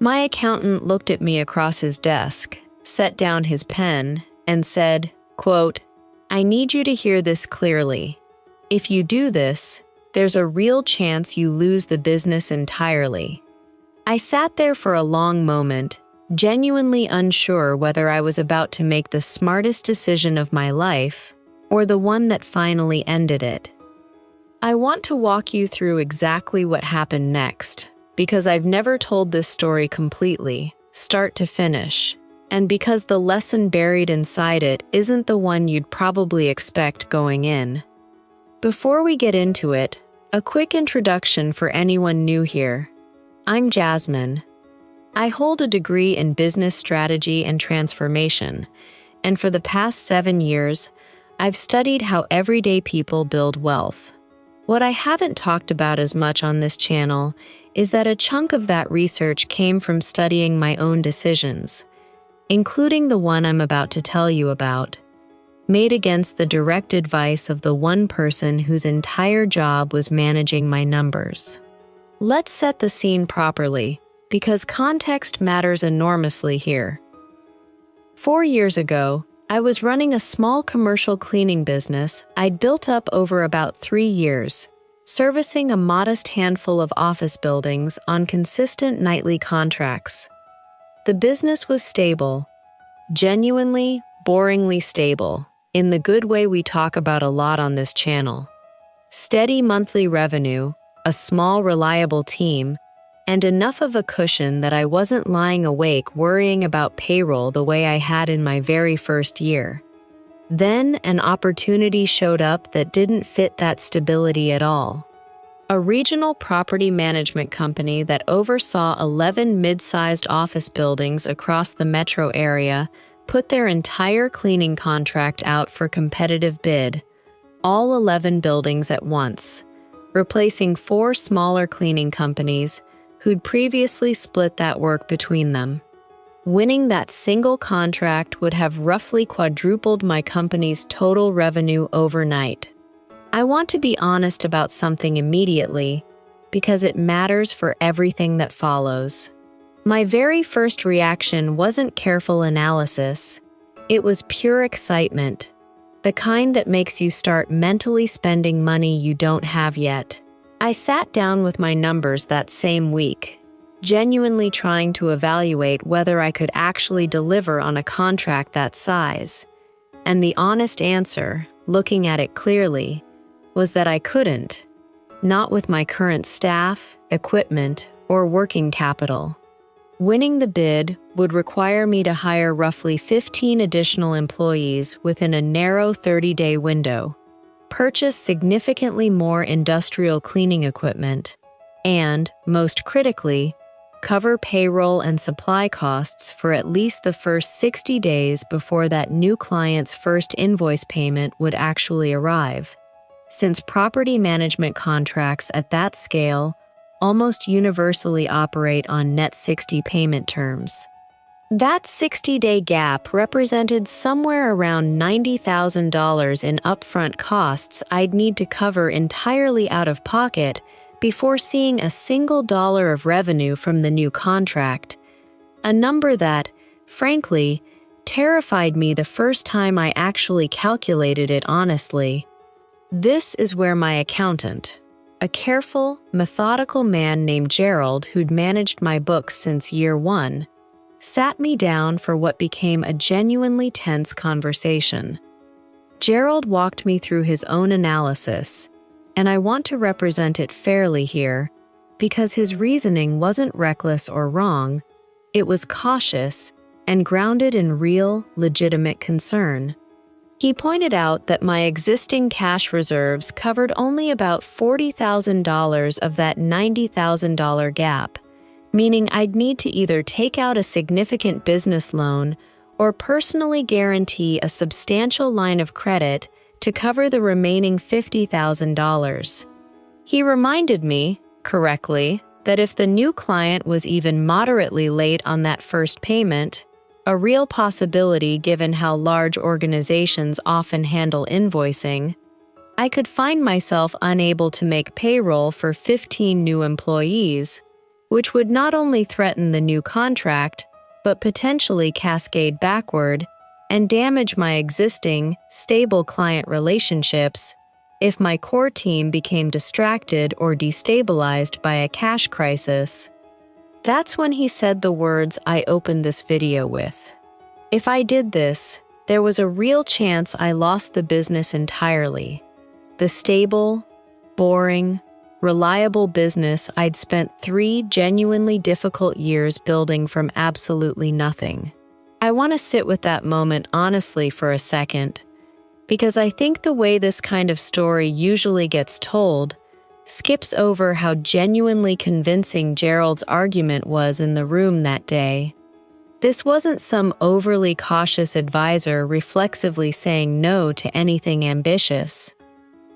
My accountant looked at me across his desk, set down his pen, and said, quote, "I need you to hear this clearly. If you do this, there's a real chance you lose the business entirely." I sat there for a long moment, genuinely unsure whether I was about to make the smartest decision of my life or the one that finally ended it. I want to walk you through exactly what happened next, because I've never told this story completely, start to finish, and because the lesson buried inside it isn't the one you'd probably expect going in. Before we get into it, a quick introduction for anyone new here. I'm Jasmine. I hold a degree in business strategy and transformation, and for the past 7 years, I've studied how everyday people build wealth. What I haven't talked about as much on this channel is that a chunk of that research came from studying my own decisions, including the one I'm about to tell you about, made against the direct advice of the one person whose entire job was managing my numbers. Let's set the scene properly, because context matters enormously here. 4 years ago, I was running a small commercial cleaning business I'd built up over about 3 years, servicing a modest handful of office buildings on consistent nightly contracts. The business was stable, genuinely, boringly stable, in the good way we talk about a lot on this channel. Steady monthly revenue, a small, reliable team, and enough of a cushion that I wasn't lying awake worrying about payroll the way I had in my very first year. Then an opportunity showed up that didn't fit that stability at all. A regional property management company that oversaw 11 mid-sized office buildings across the metro area put their entire cleaning contract out for competitive bid, all 11 buildings at once, replacing 4 smaller cleaning companies who'd previously split that work between them. Winning that single contract would have roughly quadrupled my company's total revenue overnight. I want to be honest about something immediately, because it matters for everything that follows. My very first reaction wasn't careful analysis. It was pure excitement, the kind that makes you start mentally spending money you don't have yet. I sat down with my numbers that same week, genuinely trying to evaluate whether I could actually deliver on a contract that size. And the honest answer, looking at it clearly, was that I couldn't, not with my current staff, equipment, or working capital. Winning the bid would require me to hire roughly 15 additional employees within a narrow 30-day window, purchase significantly more industrial cleaning equipment, and, most critically, cover payroll and supply costs for at least the first 60 days before that new client's first invoice payment would actually arrive, since property management contracts at that scale almost universally operate on net 60 payment terms. That 60-day gap represented somewhere around $90,000 in upfront costs I'd need to cover entirely out of pocket before seeing a single dollar of revenue from the new contract, a number that, frankly, terrified me the first time I actually calculated it honestly. This is where my accountant, a careful, methodical man named Gerald who'd managed my books since year 1, sat me down for what became a genuinely tense conversation. Gerald walked me through his own analysis, and I want to represent it fairly here, because his reasoning wasn't reckless or wrong, it was cautious and grounded in real, legitimate concern. He pointed out that my existing cash reserves covered only about $40,000 of that $90,000 gap, meaning I'd need to either take out a significant business loan or personally guarantee a substantial line of credit to cover the remaining $50,000. He reminded me, correctly, that if the new client was even moderately late on that first payment, a real possibility given how large organizations often handle invoicing, I could find myself unable to make payroll for 15 new employees, which would not only threaten the new contract, but potentially cascade backward and damage my existing, stable client relationships if my core team became distracted or destabilized by a cash crisis. That's when he said the words I opened this video with. If I did this, there was a real chance I lost the business entirely. The stable, boring, reliable business I'd spent 3 genuinely difficult years building from absolutely nothing. I want to sit with that moment honestly for a second, because I think the way this kind of story usually gets told skips over how genuinely convincing Gerald's argument was in the room that day. This wasn't some overly cautious advisor reflexively saying no to anything ambitious.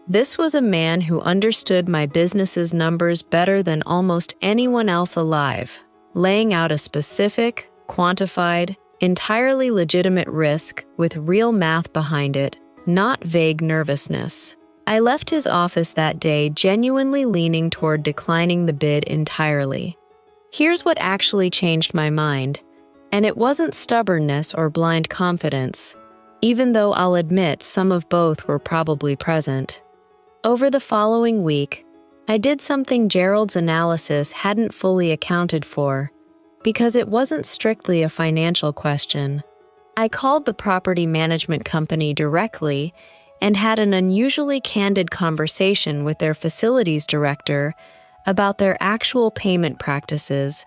This was a man who understood my business's numbers better than almost anyone else alive, laying out a specific, quantified, entirely legitimate risk with real math behind it, not vague nervousness. I left his office that day genuinely leaning toward declining the bid entirely. Here's what actually changed my mind, and it wasn't stubbornness or blind confidence, even though I'll admit some of both were probably present. Over the following week, I did something Gerald's analysis hadn't fully accounted for, because it wasn't strictly a financial question. I called the property management company directly and had an unusually candid conversation with their facilities director about their actual payment practices,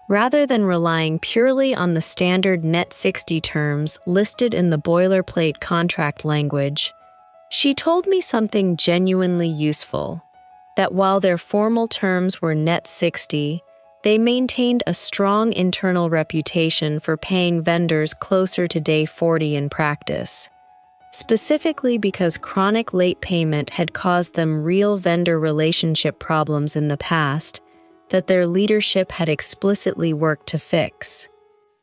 rather than relying purely on the standard net 60 terms listed in the boilerplate contract language. She told me something genuinely useful, that while their formal terms were net 60, they maintained a strong internal reputation for paying vendors closer to day 40 in practice, specifically because chronic late payment had caused them real vendor relationship problems in the past that their leadership had explicitly worked to fix.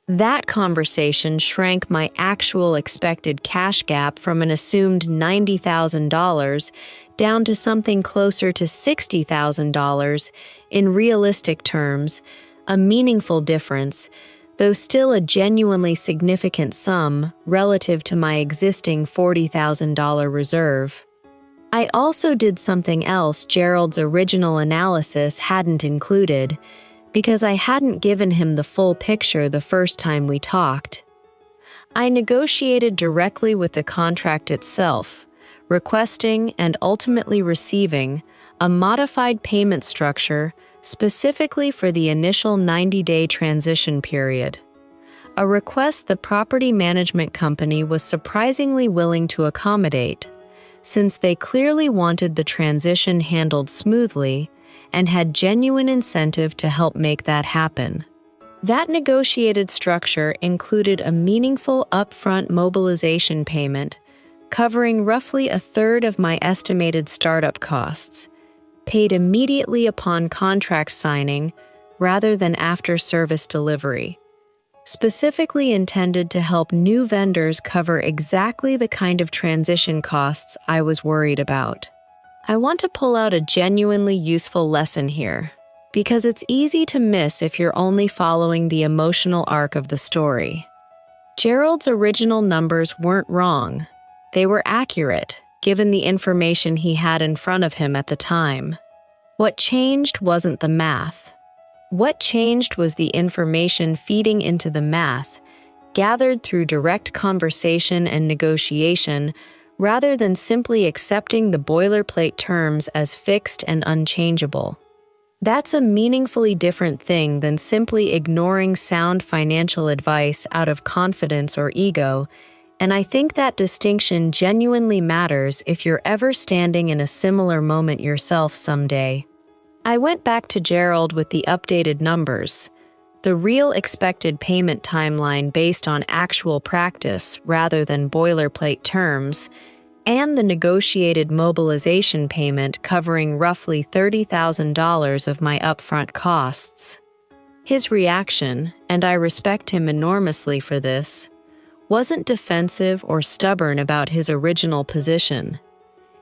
That conversation shrank my actual expected cash gap from an assumed $90,000 down to something closer to $60,000 in realistic terms, a meaningful difference, though still a genuinely significant sum relative to my existing $40,000 reserve. I also did something else Gerald's original analysis hadn't included, because I hadn't given him the full picture the first time we talked. I negotiated directly with the contract itself, requesting and ultimately receiving a modified payment structure specifically for the initial 90-day transition period. A request the property management company was surprisingly willing to accommodate, since they clearly wanted the transition handled smoothly and had genuine incentive to help make that happen. That negotiated structure included a meaningful upfront mobilization payment, covering roughly a third of my estimated startup costs, paid immediately upon contract signing rather than after service delivery, specifically intended to help new vendors cover exactly the kind of transition costs I was worried about. I want to pull out a genuinely useful lesson here, because it's easy to miss if you're only following the emotional arc of the story. Gerald's original numbers weren't wrong. They were accurate, given the information he had in front of him at the time. What changed wasn't the math. What changed was the information feeding into the math, gathered through direct conversation and negotiation, rather than simply accepting the boilerplate terms as fixed and unchangeable. That's a meaningfully different thing than simply ignoring sound financial advice out of confidence or ego, and I think that distinction genuinely matters if you're ever standing in a similar moment yourself someday. I went back to Gerald with the updated numbers, the real expected payment timeline based on actual practice rather than boilerplate terms, and the negotiated mobilization payment covering roughly $30,000 of my upfront costs. His reaction, and I respect him enormously for this, wasn't defensive or stubborn about his original position.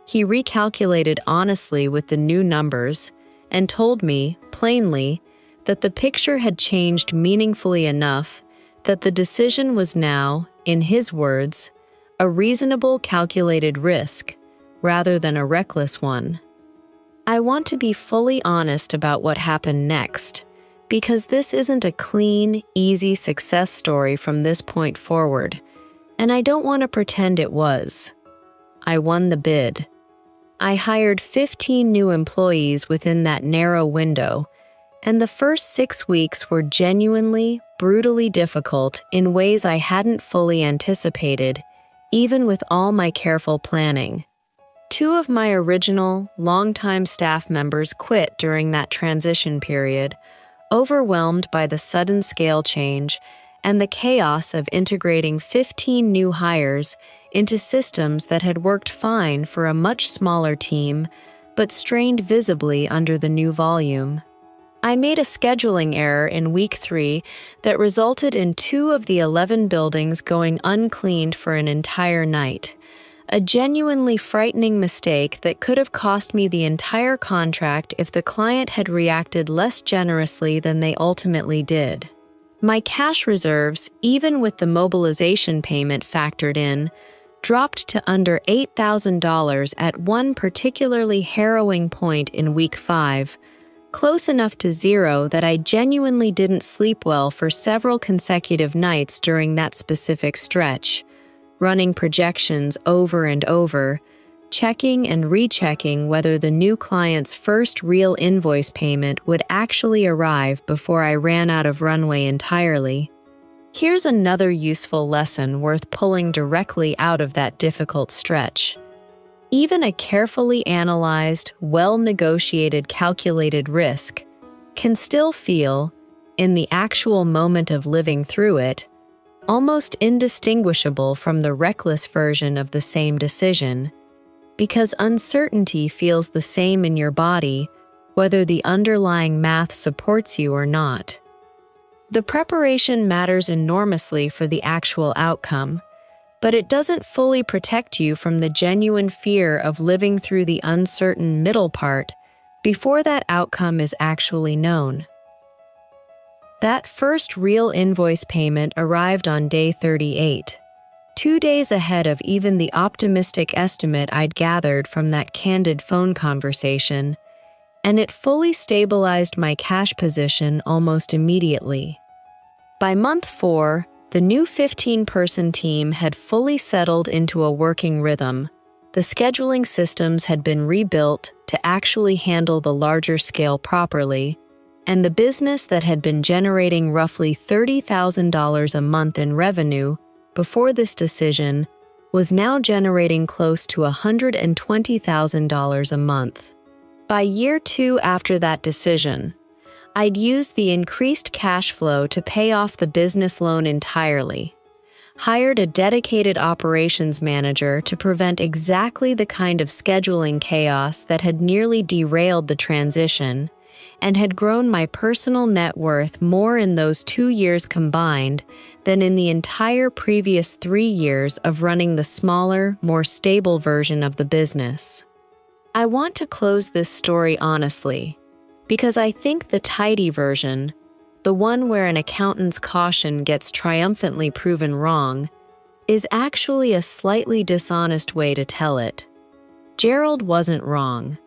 He recalculated honestly with the new numbers and told me, plainly, that the picture had changed meaningfully enough that the decision was now, in his words, a reasonable calculated risk rather than a reckless one. I want to be fully honest about what happened next, because this isn't a clean, easy success story from this point forward, and I don't want to pretend it was. I won the bid. I hired 15 new employees within that narrow window, and the first 6 weeks were genuinely, brutally difficult in ways I hadn't fully anticipated, even with all my careful planning. 2 of my original, longtime staff members quit during that transition period, overwhelmed by the sudden scale change and the chaos of integrating 15 new hires into systems that had worked fine for a much smaller team, but strained visibly under the new volume. I made a scheduling error in week 3 that resulted in 2 of the 11 buildings going uncleaned for an entire night. A genuinely frightening mistake that could have cost me the entire contract if the client had reacted less generously than they ultimately did. My cash reserves, even with the mobilization payment factored in, dropped to under $8,000 at one particularly harrowing point in week 5, close enough to zero that I genuinely didn't sleep well for several consecutive nights during that specific stretch, running projections over and over, checking and rechecking whether the new client's first real invoice payment would actually arrive before I ran out of runway entirely. Here's another useful lesson worth pulling directly out of that difficult stretch. Even a carefully analyzed, well-negotiated, calculated risk can still feel, in the actual moment of living through it, almost indistinguishable from the reckless version of the same decision, because uncertainty feels the same in your body, whether the underlying math supports you or not. The preparation matters enormously for the actual outcome, but it doesn't fully protect you from the genuine fear of living through the uncertain middle part before that outcome is actually known. That first real invoice payment arrived on day 38, 2 days ahead of even the optimistic estimate I'd gathered from that candid phone conversation, and it fully stabilized my cash position almost immediately. By month 4, the new 15-person team had fully settled into a working rhythm. The scheduling systems had been rebuilt to actually handle the larger scale properly, and the business that had been generating roughly $30,000 a month in revenue before this decision was now generating close to $120,000 a month. By year 2 after that decision, I'd used the increased cash flow to pay off the business loan entirely, hired a dedicated operations manager to prevent exactly the kind of scheduling chaos that had nearly derailed the transition, and had grown my personal net worth more in those 2 years combined than in the entire previous 3 years of running the smaller, more stable version of the business. I want to close this story honestly, because I think the tidy version, the one where an accountant's caution gets triumphantly proven wrong, is actually a slightly dishonest way to tell it. Gerald wasn't wrong.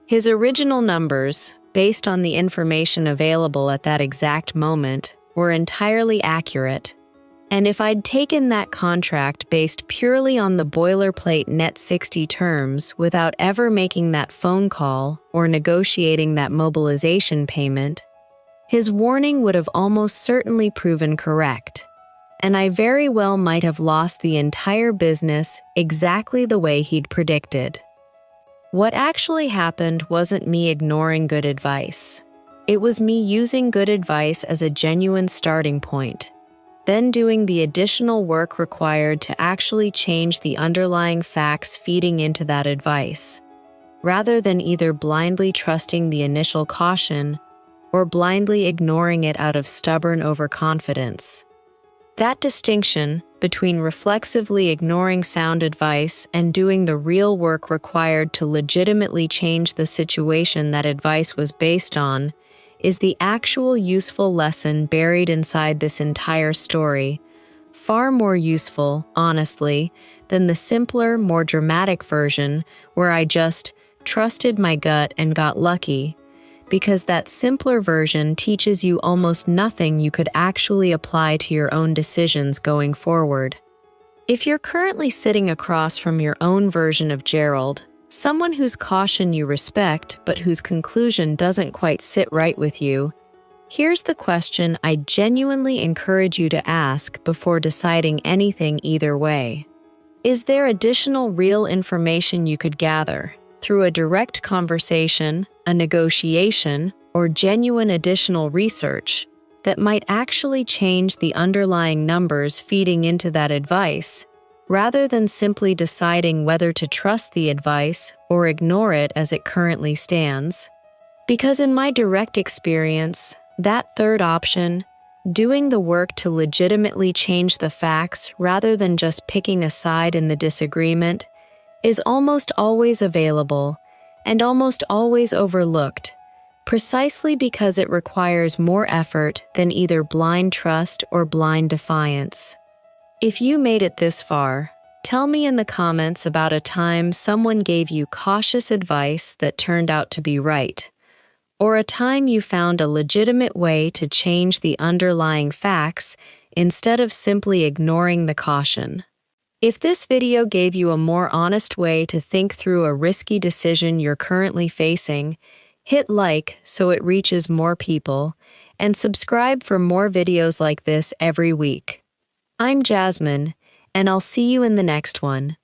His original numbers, based on the information available at that exact moment, were entirely accurate, and if I'd taken that contract based purely on the boilerplate net 60 terms without ever making that phone call or negotiating that mobilization payment, his warning would have almost certainly proven correct, and I very well might have lost the entire business exactly the way he'd predicted. What actually happened wasn't me ignoring good advice. It was me using good advice as a genuine starting point, then doing the additional work required to actually change the underlying facts feeding into that advice, rather than either blindly trusting the initial caution or blindly ignoring it out of stubborn overconfidence. That distinction between reflexively ignoring sound advice and doing the real work required to legitimately change the situation that advice was based on is the actual useful lesson buried inside this entire story. Far more useful, honestly, than the simpler, more dramatic version where I just trusted my gut and got lucky, because that simpler version teaches you almost nothing you could actually apply to your own decisions going forward. If you're currently sitting across from your own version of Gerald, someone whose caution you respect but whose conclusion doesn't quite sit right with you, here's the question I genuinely encourage you to ask before deciding anything either way. Is there additional real information you could gather through a direct conversation, a negotiation, or genuine additional research that might actually change the underlying numbers feeding into that advice, rather than simply deciding whether to trust the advice or ignore it as it currently stands? Because in my direct experience, that third option, doing the work to legitimately change the facts rather than just picking a side in the disagreement, is almost always available and almost always overlooked, precisely because it requires more effort than either blind trust or blind defiance. If you made it this far, tell me in the comments about a time someone gave you cautious advice that turned out to be right, or a time you found a legitimate way to change the underlying facts instead of simply ignoring the caution. If this video gave you a more honest way to think through a risky decision you're currently facing, hit like so it reaches more people, and subscribe for more videos like this every week. I'm Jasmine, and I'll see you in the next one.